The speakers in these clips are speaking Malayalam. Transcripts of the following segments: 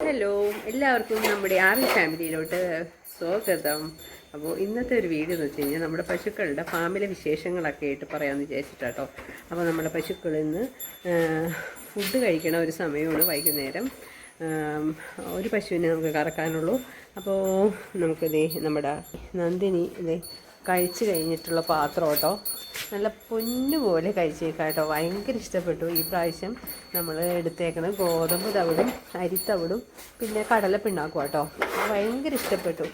ഹലോ, എല്ലാവർക്കും നമ്മുടെ ഫാമിലിയിലോട്ട് സ്വാഗതം. അപ്പോൾ ഇന്നത്തെ ഒരു വീഡിയോ എന്ന് വെച്ച് കഴിഞ്ഞാൽ നമ്മുടെ പശുക്കളുടെ ഫാമിലെ വിശേഷങ്ങളൊക്കെ ആയിട്ട് പറയാമെന്ന് വിചാരിച്ചിട്ടാട്ടോ. അപ്പോൾ നമ്മുടെ പശുക്കളിൽ നിന്ന് ഫുഡ് കഴിക്കണ ഒരു സമയമാണ് വൈകുന്നേരം. ഒരു പശുവിനെ നമുക്ക് കറക്കാനുള്ളൂ. അപ്പോൾ നമുക്കിതേ നമ്മുടെ നന്ദിനി ഇതേ കഴിച്ച് കഴിഞ്ഞിട്ടുള്ള പാത്രം കേട്ടോ, നല്ല പൊന്നുപോലെ കഴിച്ചേക്കാം കേട്ടോ. ഭയങ്കര ഇഷ്ടപ്പെട്ടു. ഈ പ്രാവശ്യം നമ്മൾ എടുത്തേക്കണം ഗോതമ്പ് തവിടും അരിത്തവിടും പിന്നെ കടലപ്പിണ്ണാക്കും കേട്ടോ. ഭയങ്കര ഇഷ്ടപ്പെട്ടു.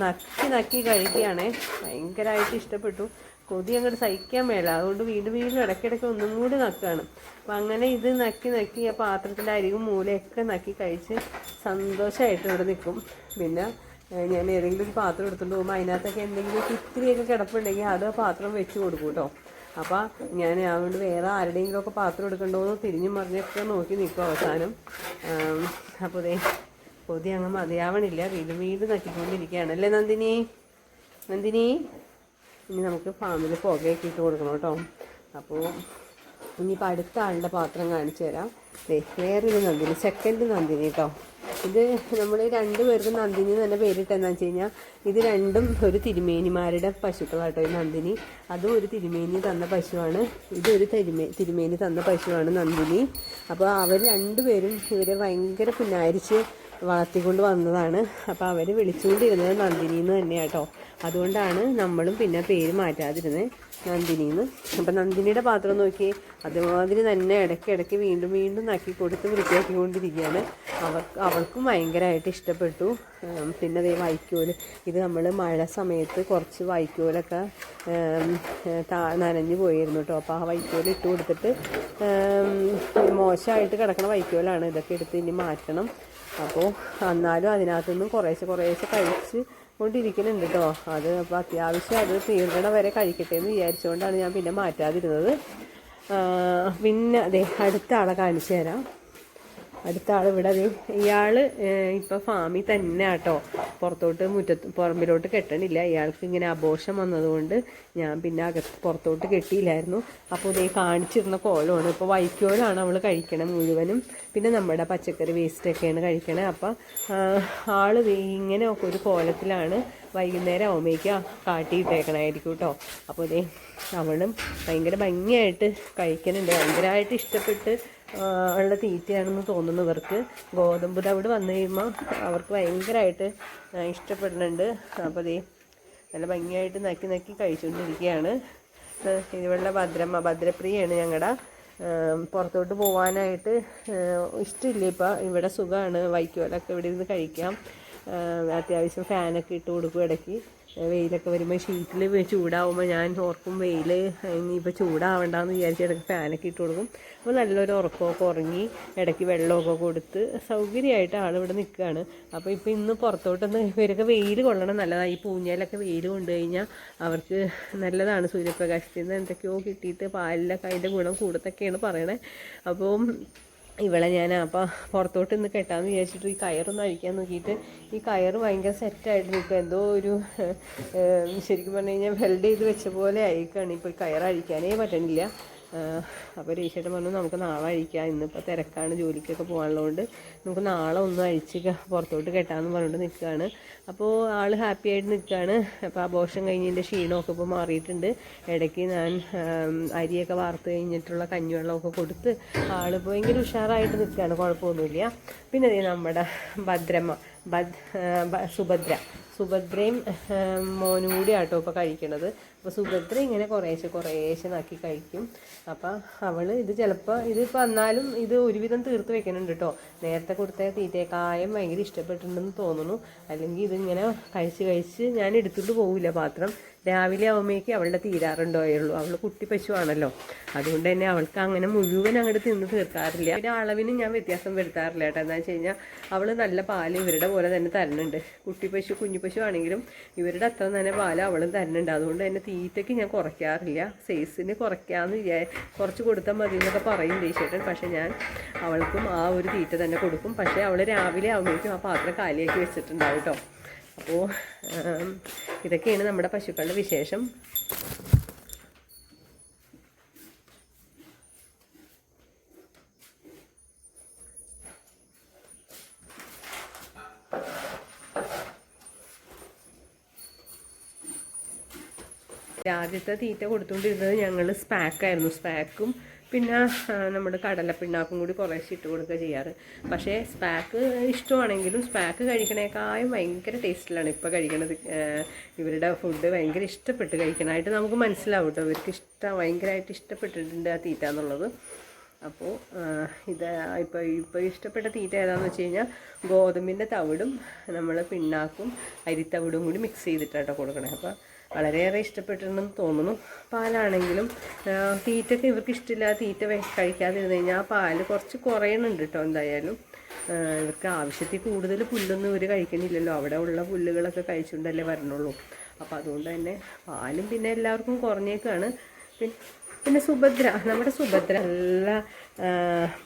നക്കി നക്കി കഴിക്കുകയാണേ, ഭയങ്കരമായിട്ട് ഇഷ്ടപ്പെട്ടു. കൊതി അങ്ങോട്ട് സഹിക്കാൻ മേല, അതുകൊണ്ട് വീണ്ടും വീണ്ടും ഇടയ്ക്കിടയ്ക്ക് ഒന്നും കൂടി നക്കുകയാണ്. അപ്പം അങ്ങനെ ഇത് നക്കി നക്കി ആ പാത്രത്തിൻ്റെ അരികും മൂലയൊക്കെ നക്കി കഴിച്ച് സന്തോഷമായിട്ട് ഇവിടെ നിൽക്കും. പിന്നെ ഞാൻ ഏതെങ്കിലും ഒരു പാത്രം എടുത്തുകൊണ്ട് പോകുമ്പോൾ അതിനകത്തൊക്കെ എന്തെങ്കിലും ഇത്തിരിയൊക്കെ കിടപ്പുണ്ടെങ്കിൽ അത് പാത്രം വെച്ച് കൊടുക്കും കേട്ടോ. അപ്പോൾ ഞാൻ അതുകൊണ്ട് വേറെ ആരുടെയെങ്കിലുമൊക്കെ പാത്രം എടുക്കണ്ടോയെന്ന് തിരിഞ്ഞും മറിഞ്ഞൊക്കെ നോക്കി നിൽക്കും അവസാനം. അപ്പോൾ ഇതേ കൊതി അങ്ങ് മതിയാവണില്ല, വീണ്ടും വീണ്ടും നക്കിക്കൊണ്ടിരിക്കുകയാണ് അല്ലേ നന്ദിനി. ഇനി നമുക്ക് ഫാമിൽ പുകയൊക്കെ ഇട്ട് കൊടുക്കണം കേട്ടോ. അപ്പോൾ ഇനിയിപ്പോൾ അടുത്ത ആളുടെ പാത്രം കാണിച്ചു തരാം. വേറൊരു നന്ദിനി, സെക്കൻഡ് നന്ദിനി കേട്ടോ. ഇത് നമ്മൾ രണ്ടുപേർക്കും നന്ദിനി തന്നെ പേരിട്ടെന്ന് വെച്ച് കഴിഞ്ഞാൽ ഇത് രണ്ടും ഒരു തിരുമേനിമാരുടെ പശുക്കളാട്ടോ. ഈ നന്ദിനി അതും ഒരു തിരുമേനി തന്ന പശുവാണ്, ഇതൊരു തിരുമേനി തന്ന പശുവാണ് നന്ദിനി. അപ്പോൾ അവർ രണ്ടുപേരും ഇവരെ ഭയങ്കര പുന്നാരിച്ച് വളർത്തിക്കൊണ്ട് വന്നതാണ്. അപ്പോൾ അവർ വിളിച്ചുകൊണ്ടിരുന്നത് നന്ദിനിന്ന് തന്നെയാട്ടോ. അതുകൊണ്ടാണ് നമ്മളും പിന്നെ പേര് മാറ്റാതിരുന്നത് നന്ദിനിന്ന്. അപ്പം നന്ദിനിയുടെ പാത്രം നോക്കി അതുമാതിരി തന്നെ ഇടയ്ക്കിടയ്ക്ക് വീണ്ടും വീണ്ടും നക്കി കൊടുത്ത് വൃത്തിയാക്കിക്കൊണ്ടിരിക്കുകയാണ്. അവൾക്കും ഭയങ്കരമായിട്ട് ഇഷ്ടപ്പെട്ടു. പിന്നെ അതേ വൈക്കോല്, ഇത് നമ്മൾ മഴ സമയത്ത് കുറച്ച് വൈക്കോലൊക്കെ നനഞ്ഞു പോയിരുന്നു കേട്ടോ. അപ്പോൾ ആ വൈക്കോൽ ഇട്ട് കൊടുത്തിട്ട് മോശമായിട്ട് കിടക്കുന്ന വൈക്കോലാണ്, ഇതൊക്കെ എടുത്ത് ഇനി മാറ്റണം. അപ്പോൾ എന്നാലും അതിനകത്തുനിന്നും കുറേശ്ശെ കഴിച്ച് കൊണ്ടിരിക്കുന്നുണ്ട് കേട്ടോ. അത് അപ്പോൾ അത്യാവശ്യം അത് തീർന്നണ വരെ കഴിക്കട്ടെ എന്ന് വിചാരിച്ചുകൊണ്ടാണ് ഞാൻ പിന്നെ മാറ്റാതിരുന്നത്. പിന്നെ അതെ അടുത്ത ആളെ കാണിച്ചു തരാം. അടുത്ത ആൾ ഇവിടെ ഇയാൾ ഇപ്പോൾ ഫാമിൽ തന്നെ കേട്ടോ, പുറത്തോട്ട് പറമ്പിലോട്ട് കെട്ടണില്ല. ഇയാൾക്ക് ഇങ്ങനെ അബോഷം വന്നതുകൊണ്ട് ഞാൻ പിന്നെ പുറത്തോട്ട് കെട്ടിയില്ലായിരുന്നു. അപ്പോൾ ഇതേ കാണിച്ചിരുന്ന കോലമാണ്. ഇപ്പോൾ വൈക്കോലാണ് അവൾ കഴിക്കണം മുഴുവനും, പിന്നെ നമ്മുടെ പച്ചക്കറി വേസ്റ്റൊക്കെയാണ് കഴിക്കണേ. അപ്പം ആൾ ഇങ്ങനെ ഒരു കോലത്തിലാണ് വൈകുന്നേരം ആവുമ്പോഴേക്ക് കാട്ടിയിട്ടേക്കണായിരിക്കും കേട്ടോ. അപ്പോൾ ഇതേ അവളും ഭയങ്കര ഭംഗിയായിട്ട് കഴിക്കുന്നുണ്ട്. ഭയങ്കരമായിട്ട് ഇഷ്ടപ്പെട്ട് ഉള്ള തീറ്റയാണെന്ന് തോന്നുന്നു ഇവർക്ക്. ഗോതമ്പ് തവിട് വന്നു കഴിയുമ്പോൾ അവർക്ക് ഭയങ്കരമായിട്ട് ഇഷ്ടപ്പെടുന്നുണ്ട്. അപ്പോൾ അതേ നല്ല ഭംഗിയായിട്ട് നക്കി നക്കി കഴിച്ചുകൊണ്ടിരിക്കുകയാണ്. ഇവളുടെ ഭദ്രപ്രിയാണ് ഞങ്ങളുടെ. പുറത്തോട്ട് പോകാനായിട്ട് ഇഷ്ടമില്ല. ഇപ്പം ഇവിടെ സുഖമാണ്, വൈക്കോലൊക്കെ ഇവിടെ ഇരുന്ന് കഴിക്കാം. അത്യാവശ്യം ഫാനൊക്കെ ഇട്ട് കൊടുക്കും ഇടയ്ക്ക്. വെയിലൊക്കെ വരുമ്പോൾ ഷീറ്റിൽ ചൂടാവുമ്പോൾ ഞാൻ ഓർക്കും വെയിൽ ഇനിയിപ്പോൾ ചൂടാവണ്ടെന്ന് വിചാരിച്ച് ഇടയ്ക്ക് ഫാനൊക്കെ ഇട്ട് കൊടുക്കും. അപ്പോൾ നല്ലൊരു ഉറക്കമൊക്കെ ഉറങ്ങി ഇടയ്ക്ക് വെള്ളമൊക്കെ കൊടുത്ത് സൗകര്യമായിട്ട് ആളിവിടെ നിൽക്കുകയാണ്. അപ്പോൾ ഇപ്പോൾ ഇന്ന് പുറത്തോട്ടൊന്ന് ഇവരൊക്കെ വെയിൽ കൊള്ളണം, നല്ലതാണ്. ഈ പൂഞ്ഞയിലൊക്കെ വെയിൽ കൊണ്ടു കഴിഞ്ഞാൽ അവർക്ക് നല്ലതാണ്. സൂര്യപ്രകാശത്തിൽ നിന്ന് എന്തൊക്കെയോ കിട്ടിയിട്ട് പാലിലൊക്കെ അതിൻ്റെ ഗുണം കൂടുതലൊക്കെയാണ് പറയണേ. അപ്പോൾ ഇവളെ ഞാൻ അപ്പോൾ പുറത്തോട്ട് ഇന്ന് കെട്ടാമെന്ന് വിചാരിച്ചിട്ട് ഈ കയറൊന്ന് അഴിക്കാൻ നോക്കിയിട്ട് ഈ കയറ് ഭയങ്കര സെറ്റായിട്ട് നിൽക്കുക. എന്തോ ഒരു ശരിക്കും പറഞ്ഞു കഴിഞ്ഞാൽ വെൽഡ് ചെയ്ത് വെച്ച പോലെ അയക്കുകയാണ്. ഇപ്പോൾ ഈ കയറ് അഴിക്കാനേ പറ്റണില്ല. അപ്പോൾ രേശേട്ടൻ പറഞ്ഞു നമുക്ക് നാളെ അഴിക്കാം, ഇന്നിപ്പോൾ തിരക്കാണ്, ജോലിക്കൊക്കെ പോകാനുള്ളതുകൊണ്ട് നമുക്ക് നാളെ ഒന്ന് അഴിച്ച് പുറത്തോട്ട് കെട്ടാമെന്ന് പറഞ്ഞിട്ട് നിൽക്കുകയാണ്. അപ്പോൾ ആൾ ഹാപ്പി ആയിട്ട് നിൽക്കുകയാണ്. അപ്പോൾ അബോർഷൻ കഴിഞ്ഞതിൻ്റെ ക്ഷീണമൊക്കെ ഇപ്പോൾ മാറിയിട്ടുണ്ട്. ഇടയ്ക്ക് ഞാൻ അരിയൊക്കെ വാർത്ത് കഴിഞ്ഞിട്ടുള്ള കഞ്ഞിവെള്ളമൊക്കെ കൊടുത്ത് ആളിപ്പോൾ ഭയങ്കര ഉഷാറായിട്ട് നിൽക്കുകയാണ്, കുഴപ്പമൊന്നുമില്ല. പിന്നെ നമ്മുടെ സുഭദ്രയും മോനും കൂടി ആട്ടോ ഇപ്പോൾ കഴിക്കണത്. അപ്പോൾ സുഭദ്ര ഇങ്ങനെ കുറേശ്ശെ നാക്കി കഴിക്കും. അപ്പം അവൾ ഇത് ചിലപ്പോൾ ഇതിപ്പോൾ എന്നാലും ഇത് ഒരുവിധം തീർത്ത് വെക്കുന്നുണ്ട് കേട്ടോ. നേരത്തെ കൊടുത്ത തീറ്റേക്കായം ഭയങ്കര ഇഷ്ടപ്പെട്ടിട്ടുണ്ടെന്ന് തോന്നുന്നു. അല്ലെങ്കിൽ ഇതിങ്ങനെ കഴിച്ച് ഞാൻ എടുത്തിട്ട് പോവില്ല പാത്രം. രാവിലെ ആകുമ്പോഴേക്ക് അവളുടെ തീരാറുണ്ടായുള്ളൂ. അവൾ കുട്ടി പശുവാണല്ലോ, അതുകൊണ്ട് തന്നെ അവൾക്ക് അങ്ങനെ മുഴുവൻ അങ്ങോട്ട് തിന്ന് തീർക്കാറില്ല. പിന്നെ അളവിന് ഞാൻ വ്യത്യാസം വരുത്താറില്ല കേട്ടോ. എന്താ വെച്ച് കഴിഞ്ഞാൽ അവൾ നല്ല പാല് ഇവരുടെ പോലെ തന്നെ തരുന്നുണ്ട്. കുട്ടി പശു കുഞ്ഞു പശു ആണെങ്കിലും ഇവരുടെ അത്ര തന്നെ പാല് അവളും തരുന്നുണ്ട്. അതുകൊണ്ട് തന്നെ തീറ്റയ്ക്ക് ഞാൻ കുറയ്ക്കാറില്ല. സൈസിന് കുറയ്ക്കാമെന്ന് കുറച്ച് കൊടുത്താൽ മതി എന്നൊക്കെ പറയും ദേശേട്ടൻ. പക്ഷേ ഞാൻ അവൾക്കും ആ ഒരു തീറ്റ തന്നെ കൊടുക്കും. പക്ഷേ അവൾ രാവിലെ ആകുമ്പോഴേക്കും ആ പാത്രം കാലിയാക്കി വെച്ചിട്ടുണ്ടാവും കേട്ടോ. അപ്പോൾ ഇതൊക്കെയാണ് നമ്മുടെ പശുക്കളുടെ വിശേഷം. ആദ്യത്തെ തീറ്റ കൊടുത്തുകൊണ്ടിരുന്നത് ഞങ്ങൾ സ്പാക്കായിരുന്നു. സ്പാക്കും പിന്നെ നമ്മുടെ കടലപ്പിണ്ണാക്കും കൂടി കുറേശ്ശെ ഇട്ട് കൊടുക്കുക ചെയ്യാറ്. പക്ഷേ സ്പാക്ക് ഇഷ്ടമാണെങ്കിലും സ്പാക്ക് കഴിക്കണേക്കാളും ഭയങ്കര ടേസ്റ്റിലാണ് ഇപ്പോൾ കഴിക്കണത്. ഇവരുടെ ഫുഡ് ഭയങ്കര ഇഷ്ടപ്പെട്ട് കഴിക്കണമായിട്ട് നമുക്ക് മനസ്സിലാവും കേട്ടോ. ഇവർക്ക് ഭയങ്കരമായിട്ട് ഇഷ്ടപ്പെട്ടിട്ടുണ്ട് ആ തീറ്റ എന്നുള്ളത്. അപ്പോൾ ഇത് ഇപ്പോൾ ഇഷ്ടപ്പെട്ട തീറ്റ ഏതാണെന്ന് വെച്ച് കഴിഞ്ഞാൽ ഗോതമ്പിൻ്റെ തവിടും നമ്മൾ പിണ്ണാക്കും അരിത്തവിടും കൂടി മിക്സ് ചെയ്തിട്ടാട്ടോ കൊടുക്കണേ. അപ്പോൾ വളരെയേറെ ഇഷ്ടപ്പെട്ടിട്ടുണ്ടെന്ന് തോന്നുന്നു. പാലാണെങ്കിലും തീറ്റയ്ക്ക് ഇവർക്ക് ഇഷ്ടമില്ല. തീറ്റ കഴിക്കാതിരുന്ന് കഴിഞ്ഞാൽ ആ പാല് കുറച്ച് കുറയണുണ്ട് കേട്ടോ. എന്തായാലും ഇവർക്ക് ആവശ്യത്തിൽ കൂടുതൽ പുല്ലൊന്നും ഇവർ കഴിക്കണില്ലല്ലോ. അവിടെ ഉള്ള പുല്ലുകളൊക്കെ കഴിച്ചുകൊണ്ടല്ലേ വരണുള്ളൂ. അപ്പോൾ അതുകൊണ്ട് തന്നെ പാലും പിന്നെ എല്ലാവർക്കും കുറഞ്ഞേക്കാണ്. പിന്നെ നമ്മുടെ സുഭദ്ര നല്ല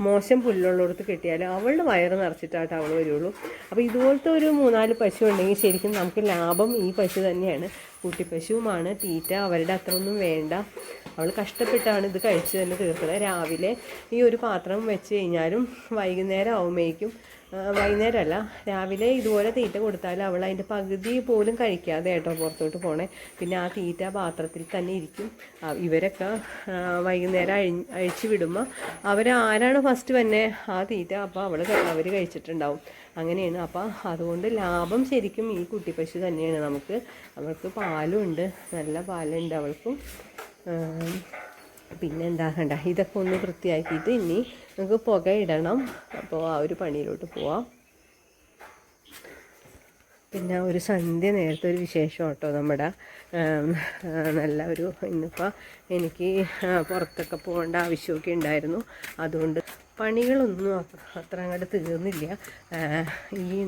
മോശം പുല്ലുള്ളിടത്ത് കിട്ടിയാൽ അവളുടെ വയറ് നിറച്ചിട്ടായിട്ട് അവൾ വരുള്ളൂ. അപ്പോൾ ഇതുപോലത്തെ ഒരു 3-4 പശു ഉണ്ടെങ്കിൽ ശരിക്കും നമുക്ക് ലാഭം ഈ പശു തന്നെയാണ്. കുട്ടിപ്പശുവുമാണ്. തീറ്റ അവരുടെ അത്ര ഒന്നും വേണ്ട. അവൾ കഷ്ടപ്പെട്ടാണ് ഇത് കഴിച്ച് തന്നെ തീർക്കുന്നത്. രാവിലെ ഈ ഒരു പാത്രം വെച്ച് കഴിഞ്ഞാലും വൈകുന്നേരം ആവുമ്പോഴേക്കും, വൈകുന്നേരമല്ല രാവിലെ ഇതുപോലെ തീറ്റ കൊടുത്താൽ അവൾ അതിൻ്റെ പകുതി പോലും കഴിക്കാതെ കേട്ടോ പുറത്തോട്ട് പോണേ. പിന്നെ ആ തീറ്റ പാത്രത്തിൽ തന്നെ ഇരിക്കും. ഇവരൊക്കെ വൈകുന്നേരം അഴിച്ചു വിടുമ്പോൾ അവരാരാണ് ഫസ്റ്റ് തന്നെ ആ തീറ്റ അപ്പോൾ അവർ കഴിച്ചിട്ടുണ്ടാവും. അങ്ങനെയാണ്. അപ്പോൾ അതുകൊണ്ട് ലാഭം ശരിക്കും ഈ കുട്ടിപ്പശു തന്നെയാണ് നമുക്ക്. അവൾക്ക് പാലും ഉണ്ട്, നല്ല പാലുണ്ട് അവൾക്കും. പിന്നെ എന്താകണ്ട ഇതൊക്കെ ഒന്ന് വൃത്തിയാക്കിയിട്ട് ഇനി നമുക്ക് പുക ഇടണം. അപ്പോൾ ആ ഒരു പണിയിലോട്ട് പോവാം. പിന്നെ ഒരു സന്ധ്യ നേരത്തെ ഒരു വിശേഷം കേട്ടോ. നമ്മുടെ നല്ല ഒരു ഇന്നിപ്പോൾ എനിക്ക് പുറത്തൊക്കെ പോകേണ്ട ആവശ്യമൊക്കെ ഉണ്ടായിരുന്നു. അതുകൊണ്ട് പണികളൊന്നും അത്ര അങ്ങോട്ട് തീർന്നില്ല.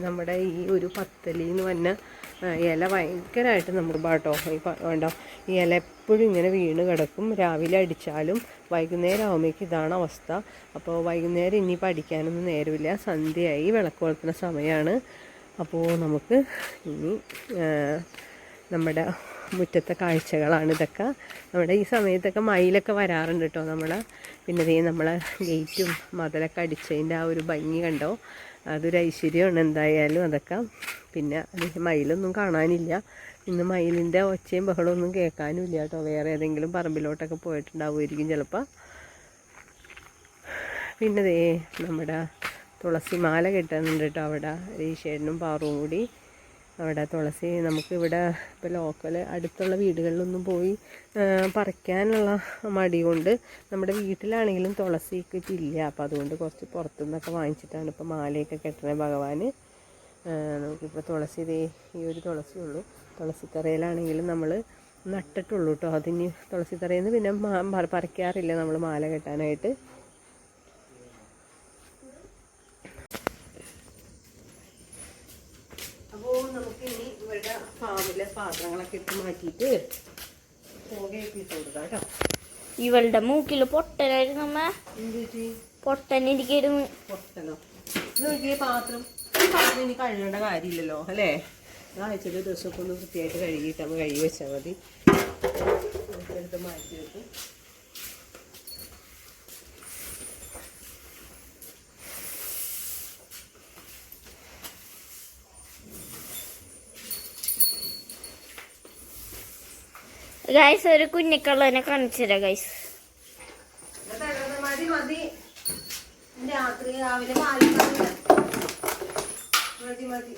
നമ്മുടെ ഈ ഒരു പത്തലിന്ന് വന്ന ഇല ഭയങ്കരമായിട്ട് നമുക്ക് പാട്ടോ വേണ്ട. ഈ ഇല എപ്പോഴും ഇങ്ങനെ വീണ് കിടക്കും. രാവിലെ അടിച്ചാലും വൈകുന്നേരം ആകുമ്പോഴേക്കും ഇതാണ് അവസ്ഥ. അപ്പോൾ വൈകുന്നേരം ഇനിയിപ്പോൾ അടിക്കാനൊന്നും നേരമില്ല. സന്ധ്യയായി, വിളക്ക് കൊളുത്തുന്ന സമയമാണ്. അപ്പോൾ നമുക്ക് ഇനി നമ്മുടെ മുറ്റത്തെ കാഴ്ചകളാണ് ഇതൊക്കെ. നമ്മുടെ ഈ സമയത്തൊക്കെ മയിലൊക്കെ വരാറുണ്ട് കേട്ടോ പിന്നെ നമ്മളെ ഗേറ്റും മതിലൊക്കെ അടിച്ചതിൻ്റെ ആ ഒരു ഭംഗി കണ്ടോ. അതൊരു ഐശ്വര്യമാണ് എന്തായാലും അതൊക്കെ. പിന്നെ മയിലൊന്നും കാണാനില്ല ഇന്ന്. മയിലിൻ്റെ ഒച്ചയും ബഹളമൊന്നും കേൾക്കാനും ഇല്ല കേട്ടോ. വേറെ ഏതെങ്കിലും പറമ്പിലോട്ടൊക്കെ പോയിട്ടുണ്ടാവുമായിരിക്കും ചിലപ്പോൾ. പിന്നെ നമ്മുടെ തുളസിമാല കെട്ടുന്നുണ്ട് കേട്ടോ അവിടെ. ഈശേടനും പാറും കൂടി അവിടെ തുളസി നമുക്കിവിടെ ഇപ്പോൾ ലോക്കൽ അടുത്തുള്ള വീടുകളിലൊന്നും പോയി പറിക്കാനുള്ള മടി കൊണ്ട് നമ്മുടെ വീട്ടിലാണെങ്കിലും തുളസിക്ക് ഇല്ല. അപ്പോൾ അതുകൊണ്ട് കുറച്ച് പുറത്തുനിന്നൊക്കെ വാങ്ങിച്ചിട്ടാണ് ഇപ്പോൾ മാലയൊക്കെ കെട്ടണേ ഭഗവാന്. നമുക്കിപ്പോൾ തുളസി ഈ ഒരു തുളസിയുള്ളൂ. തുളസിത്തറയിലാണെങ്കിലും നമ്മൾ നട്ടിട്ടുള്ളൂ കേട്ടോ. അതിന് തുളസിത്തറയിൽ നിന്ന് പിന്നെ പറിക്കാറില്ല നമ്മൾ മാല കെട്ടാനായിട്ട്. അപ്പോൾ നമുക്കിനി ഇവരുടെ ഫാമിലെ പാത്രങ്ങളൊക്കെ ഇട്ട് മാറ്റിയിട്ട് പുകയൊക്കെ ഇട്ട് കൊടുക്കാം കേട്ടോ. ഇവളുടെ മൂക്കിൽ പൊട്ടനായിരുന്നു അമ്മ. പൊട്ടനിരിക്കുന്നു. പൊട്ടനോ? ഇത് നോക്കിയ പാത്രം ഇനി കഴുകേണ്ട കാര്യമില്ലല്ലോ അല്ലേ? ആഴ്ചയിൽ ദിവസമൊക്കെ ഒന്ന് വൃത്തിയായിട്ട് കഴുകിയിട്ട് നമ്മൾ കഴുകി വെച്ചാൽ മതി. എടുത്ത് മാറ്റി വെക്കും. ഗൈസ് ഒരു കുഞ്ഞിക്കള്ളനെ കാണിച്ചുതരാം ഗൈസ്. മതി മതി. രാത്രി രാവിലെ മതി മതി. മതി മതി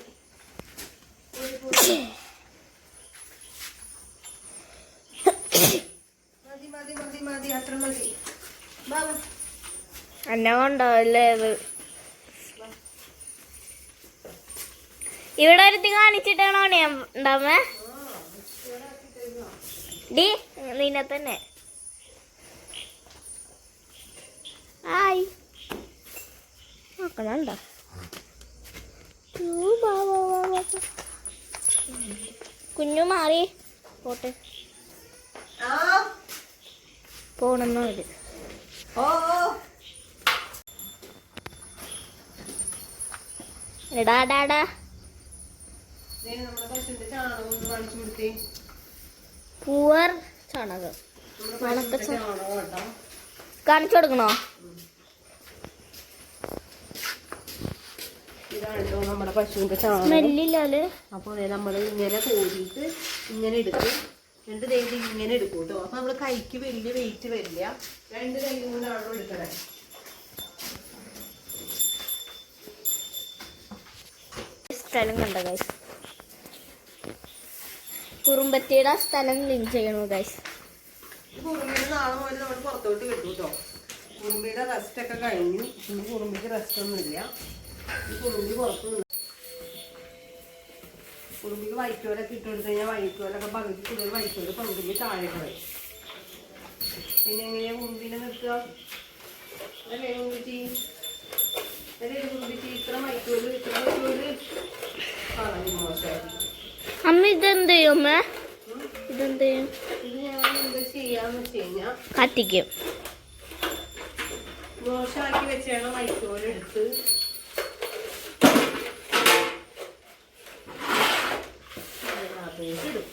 മതി മതി അത്ര മതി. എന്നെ കൊണ്ടല്ലേ ഇത്. ഇവിടെ ഒരുത്തി കാണിച്ചിട്ടാണോ ഞാൻ ഉണ്ടാമേ? ഡി നിന്നെ തന്നെ. ആയി നോക്കണണ്ട. കുഞ്ഞു മാറി പോട്ടെ. പോണെന്നവര് എടാടാടാ പൂവർ ചാണകം കാണിച്ചു കൊടുക്കണോ? ഇതാണല്ലോ നമ്മുടെ പശുവിന്റെ ചാണകം. സ്മെല്ലില്ലേ? അപ്പോൾ നമ്മൾ ഇങ്ങനെ കോരിയിട്ട് ഇങ്ങനെ എടുത്ത് എന്നിട്ട് ദേ ഇത് ഇങ്ങനെ എടുക്കും കേട്ടോ. അപ്പൊ നമ്മള് കൈക്ക് വലിയ വെയിറ്റ് വരില്ല. 2 കൈ കൊണ്ടാണോ എടുക്കണേ. സ്ഥലം കണ്ട ഗൈസ്, കുറുമ്പത്തിയുടെ സ്ഥലം ക്ലീൻ ചെയ്യണു ഗൈസ്. കുറുമ്പിയുടെ നാളെ മുതൽ നമ്മൾ പുറത്തോട്ട് വിട്ടു കേട്ടോ. കുറുമ്പിയുടെ റെസ്റ്റ് ഒക്കെ കഴിഞ്ഞു. ഇനി കുറുമ്പിക്ക് റെസ്റ്റ് ഒന്നുമില്ല. ഈ കുറുമ്പി പുറത്തു നിന്ന് കുറുമ്പിക്ക് വൈക്കോലൊക്കെ ഇട്ട് കൊടുത്തു കഴിഞ്ഞാൽ വൈക്കോലൊക്കെ പകുതി കൂടുതൽ വൈക്കോല് പകുതി താഴെ പോയി. പിന്നെ എങ്ങനെയാ കുറുമ്പിനെ നിർത്തുക? അല്ലേ കുറുമ്പിച്ചി? അല്ലേ കുറുമ്പിച്ചി? ഇത്ര വൈക്കോല് മോശമായിരിക്കും. അമ്മ ഇതെന്ത് ചെയ്യും അമ്മ? ഇതെന്ത് ചെയ്യും? ഇത് ഞാൻ എന്താ ചെയ്യാന്ന് വെച്ച് കഴിഞ്ഞാൽ കത്തിക്കും. മോശമാക്കി വെച്ചാണ് വൈക്കോലെടുത്ത് ഇടും.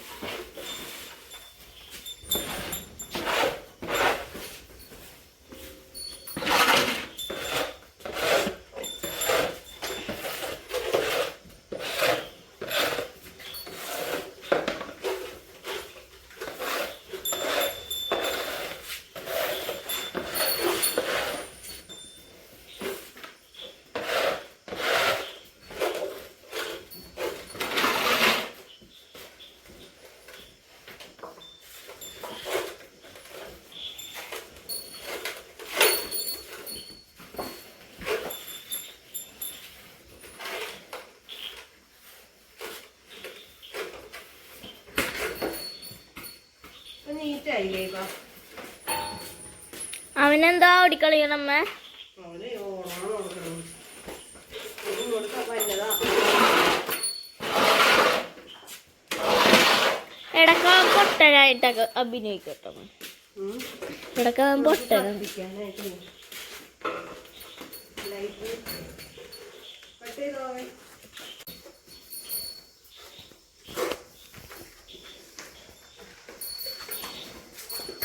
നീറ്റായില്ലേ? അവനെന്താ ഓടിക്കളിക്കണമ്മ? അവന് ഓണം കൊടുക്കണം. കൊടുക്കാൻ പറ്റതാ. ഇടയ്ക്ക് പൊട്ടനായിട്ടൊക്കെ അഭിനയിക്കട്ടോ. ഇടയ്ക്ക് പൊട്ടൻ.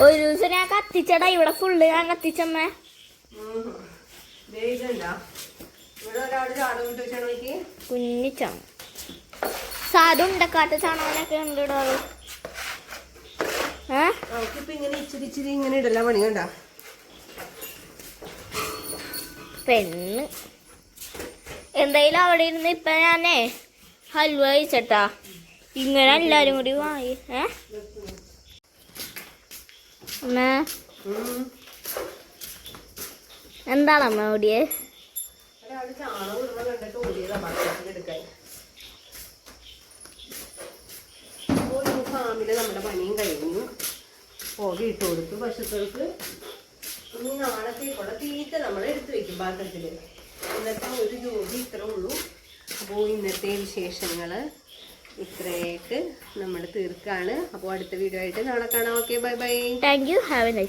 ഒരു ദിവസം ഞാൻ കത്തിച്ചടാ, ഇവിടെ ഫുള്ള് ഞാൻ കത്തിച്ചമ്മ. കുഞ്ഞി ചാണകം, സാധു ഉണ്ടാക്കാത്ത ചാണകനൊക്കെ ഉണ്ട് ഇടാറ്. നമുക്കിപ്പോ ഇങ്ങനെ ഇച്ചിരി ഇങ്ങനെ ഇടല പണി കണ്ട. പെണ്ണ് എന്തായാലും അവിടെ ഇരുന്ന് ഇപ്പൊ ഞാനേ ഹൽവ കഴിച്ചട്ടാ. ഇങ്ങനെ എല്ലാരും കൂടി വാങ്ങി. അമ്മ എന്താണ് അമ്മ ഓടിയേ? ചാണകം ഇടുന്ന കണ്ടിട്ട് ഓടിയതാ ഭക്ഷണത്തിലെടുക്കാൻ. അപ്പോൾ ഈ ഫാമില് നമ്മുടെ പണിയും കഴിഞ്ഞു. പുക ഇട്ട് കൊടുത്തു പശുക്കൾക്ക്. ഇനി നാളത്തേക്കുള്ള തീറ്റ നമ്മൾ എടുത്തു വെക്കും പാത്രത്തില്. ഇന്നത്തെ ഒരു ജോലി ഇത്രേ ഉള്ളൂ. അപ്പോൾ ഇന്നത്തെ വിശേഷങ്ങൾ ഇത്രയായിട്ട് നമ്മൾ തീർക്കാണ്. അപ്പോൾ അടുത്ത വീഡിയോ ആയിട്ട് നാളെ കാണാം. Okay, bye bye. Thank you. Have A nice